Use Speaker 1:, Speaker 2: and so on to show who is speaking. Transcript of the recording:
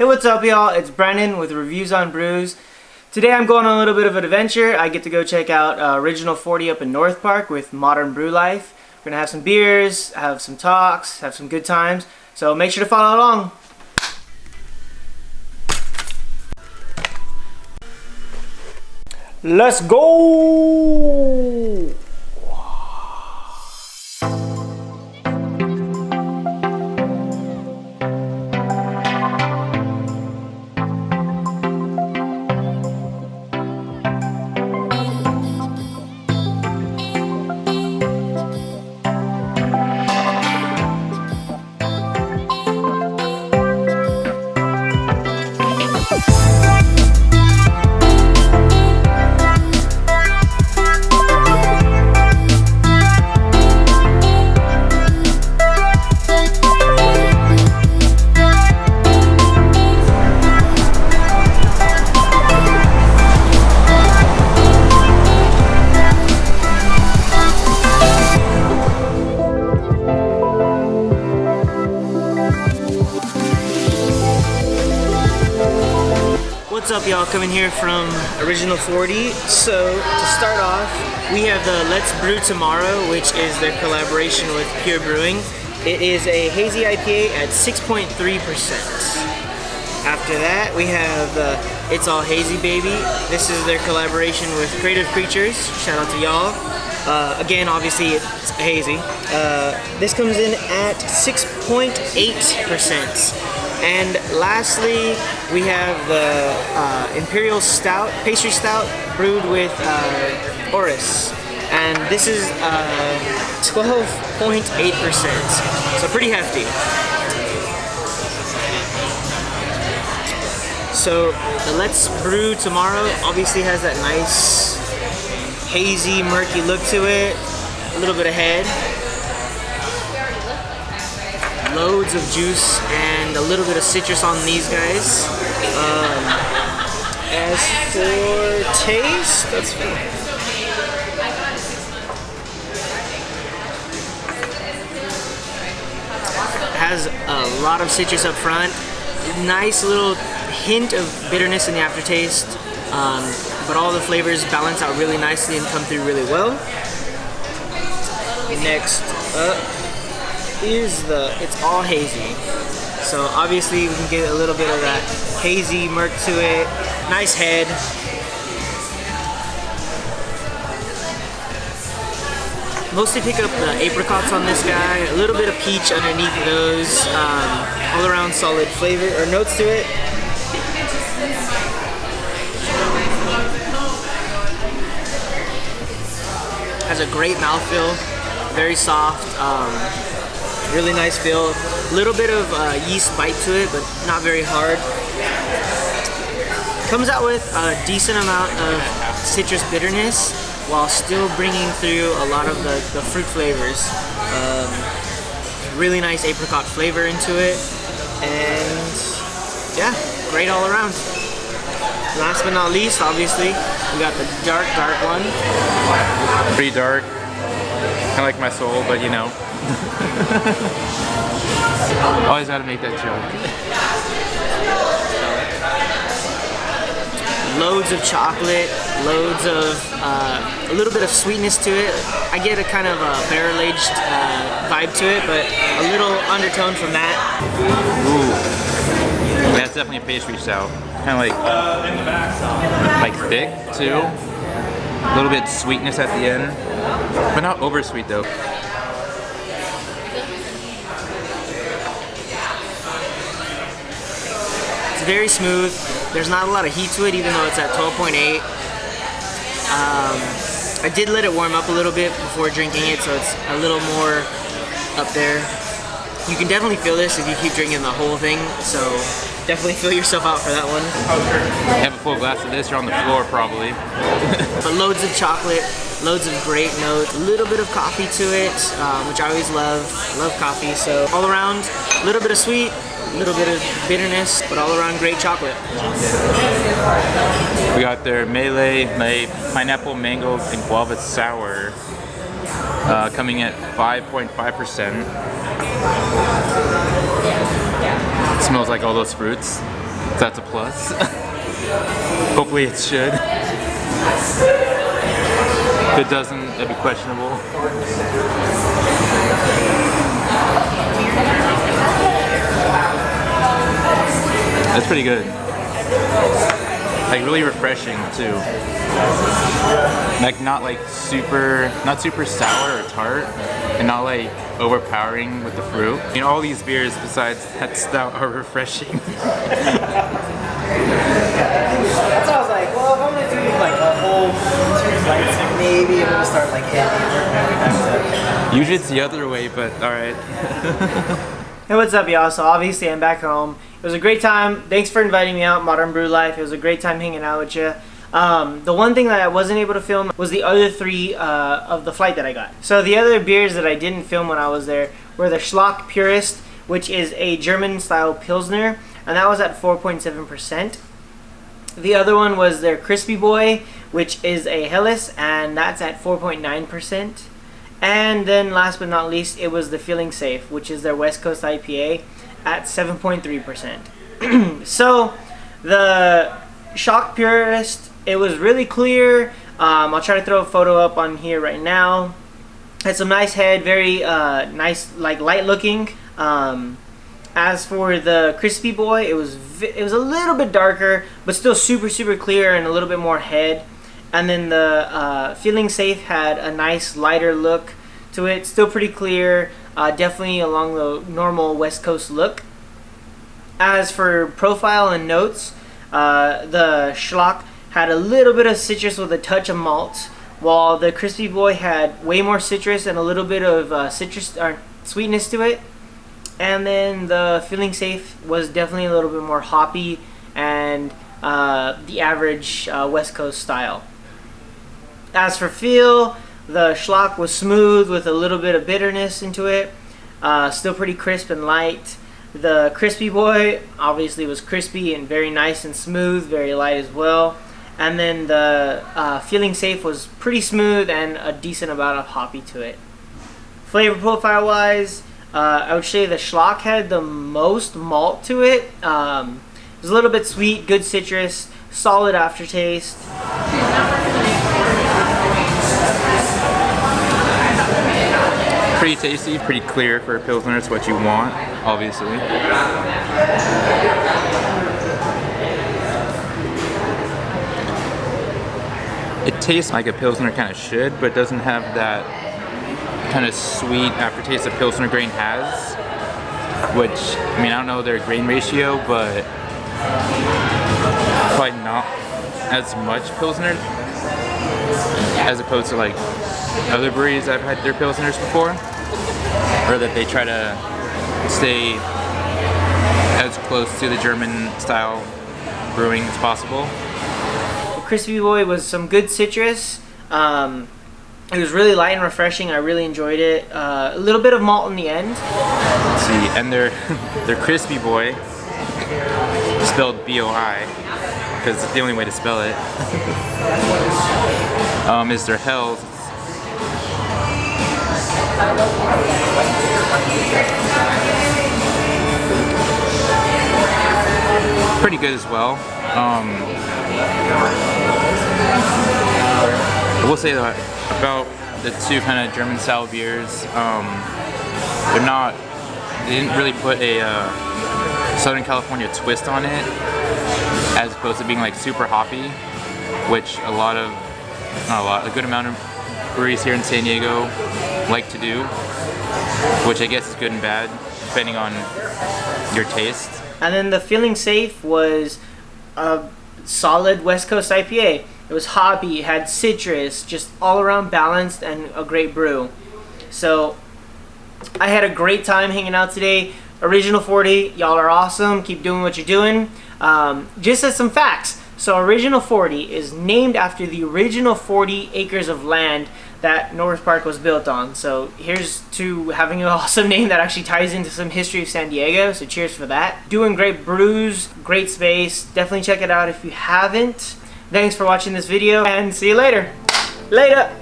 Speaker 1: Hey, what's up y'all? It's Brennan with Reviews on Brews. Today I'm going on a little bit of an adventure. I get to go check out Original 40 up in North Park with Modern Brew Life. We're gonna have some beers, have some talks, have some good times. So make sure to follow along. Let's go! What's up y'all, coming here from Original 40. So to start off, we have the Let's Brew Tomorrow, which is their collaboration with Pure Brewing. It is a hazy IPA at 6.3%. After that we have the It's All Hazy Baby. This is their collaboration with Creative Creatures. Shout out to y'all. Again, obviously it's hazy. This comes in at 6.8%. And lastly, we have the Imperial Stout, Pastry Stout, brewed with Orris. And this is 12.8%, so pretty hefty. So the Let's Brew Tomorrow obviously has that nice, hazy, murky look to it, a little bit of head. Loads of juice and a little bit of citrus on these guys. As for taste, that's fine. Has a lot of citrus up front. Nice little hint of bitterness in the aftertaste. But all the flavors balance out really nicely and come through really well. Next up is the It's All Hazy. So obviously we can get a little bit of that hazy murk to it. Nice head. Mostly pick up the apricots on this guy. A little bit of peach underneath those. All around solid flavor or notes to it. Has a great mouthfeel. Very soft. Really nice feel. A little bit of yeast bite to it, but not very hard. Comes out with a decent amount of citrus bitterness while still bringing through a lot of the fruit flavors. Really nice apricot flavor into it. And yeah, great all around. Last but not least, obviously, we got the dark one.
Speaker 2: Pretty dark. Kind of like my soul, but you know. Always gotta make that joke.
Speaker 1: Loads of chocolate, loads of a little bit of sweetness to it. I get a kind of a barrel-aged vibe to it, but a little undertone from that.
Speaker 2: Ooh, that's definitely a pastry stout. Kind of like thick too. A little bit sweetness at the end, but not over sweet though.
Speaker 1: It's very smooth. There's not a lot of heat to it, even though it's at 12.8. I did let it warm up a little bit before drinking it, so it's a little more up there. You can definitely feel this if you keep drinking the whole thing, so definitely fill yourself out for that one.
Speaker 2: Have a full glass of this, you're on the floor probably.
Speaker 1: But loads of chocolate, loads of great notes, a little bit of coffee to it, which I always love. I love coffee, so all around, a little bit of sweet, a little bit of bitterness, but all around great chocolate.
Speaker 2: We got their Melee Pineapple, Mango, and Guava Sour, coming at 5.5%. Smells like all those fruits. So that's a plus. Hopefully it should. If it doesn't, that'd be questionable. That's pretty good. Like really refreshing too. Like not super sour or tart, and not like overpowering with the fruit. You know, all these beers besides that stout are refreshing.
Speaker 1: That's why I was like, well, if I'm gonna do like a whole 2 flights, maybe I'm gonna start like ending.
Speaker 2: Usually it's the other way, but alright.
Speaker 1: Hey, what's up, y'all? So obviously I'm back home. It was a great time. Thanks for inviting me out, Modern Brew Life. It was a great time hanging out with you. The one thing that I wasn't able to film was the other 3 of the flight that I got. So the other beers that I didn't film when I was there were the Schlock Purist, which is a German-style Pilsner, and that was at 4.7%. The other one was their Crispy Boy, which is a Helles, and that's at 4.9%. And then last but not least, it was the Feeling Safe, which is their West Coast IPA at 7.3%. So the Schlock Purist, it was really clear. I'll try to throw a photo up on here right now. Had some nice head, very nice, like light looking. As for the Crispy Boy, it was a little bit darker, but still super clear and a little bit more head. And then the Feeling Safe had a nice lighter look to it, still pretty clear, definitely along the normal West Coast look. As for profile and notes, the Schlock had a little bit of citrus with a touch of malt, while the Crispy Boy had way more citrus and a little bit of citrus or sweetness to it. And then the Feeling Safe was definitely a little bit more hoppy and the average West Coast style. As for feel, the Schlock was smooth with a little bit of bitterness into it. Still pretty crisp and light. The Crispy Boy obviously was crispy and very nice and smooth, very light as well. And then the Feeling Safe was pretty smooth and a decent amount of hoppy to it. Flavor profile wise, I would say the Schlock had the most malt to it. It was a little bit sweet, good citrus, solid aftertaste.
Speaker 2: Pretty tasty, pretty clear for a Pilsner. It's what you want, obviously. It tastes like a Pilsner kind of should, but doesn't have that kind of sweet aftertaste a Pilsner grain has. Which, I mean, I don't know their grain ratio, but probably not as much Pilsner as opposed to like other breweries I've had their Pilsners before, or that they try to stay as close to the German style brewing as possible.
Speaker 1: The Crispy Boy was some good citrus. It was really light and refreshing. I really enjoyed it. A little bit of malt in the end.
Speaker 2: Let's see, and their Crispy Boy, spelled B-O-I, because it's the only way to spell it, is their Helles. Pretty good as well. I will say that about the 2 kind of German style beers, they didn't really put a Southern California twist on it, as opposed to being like super hoppy, which a good amount of breweries here in San Diego like to do, which I guess is good and bad depending on your taste.
Speaker 1: And then the Feeling Safe was a solid West Coast IPA. It was hoppy, it had citrus, just all around balanced and a great brew. So I had a great time hanging out today. Original 40, y'all are awesome. Keep doing what you're doing. Just as some facts, so Original 40 is named after the original 40 acres of land that North Park was built on. So here's to having an awesome name that actually ties into some history of San Diego, so cheers for that. Doing great brews, great space. Definitely check it out if you haven't. Thanks for watching this video, and see you later. Later!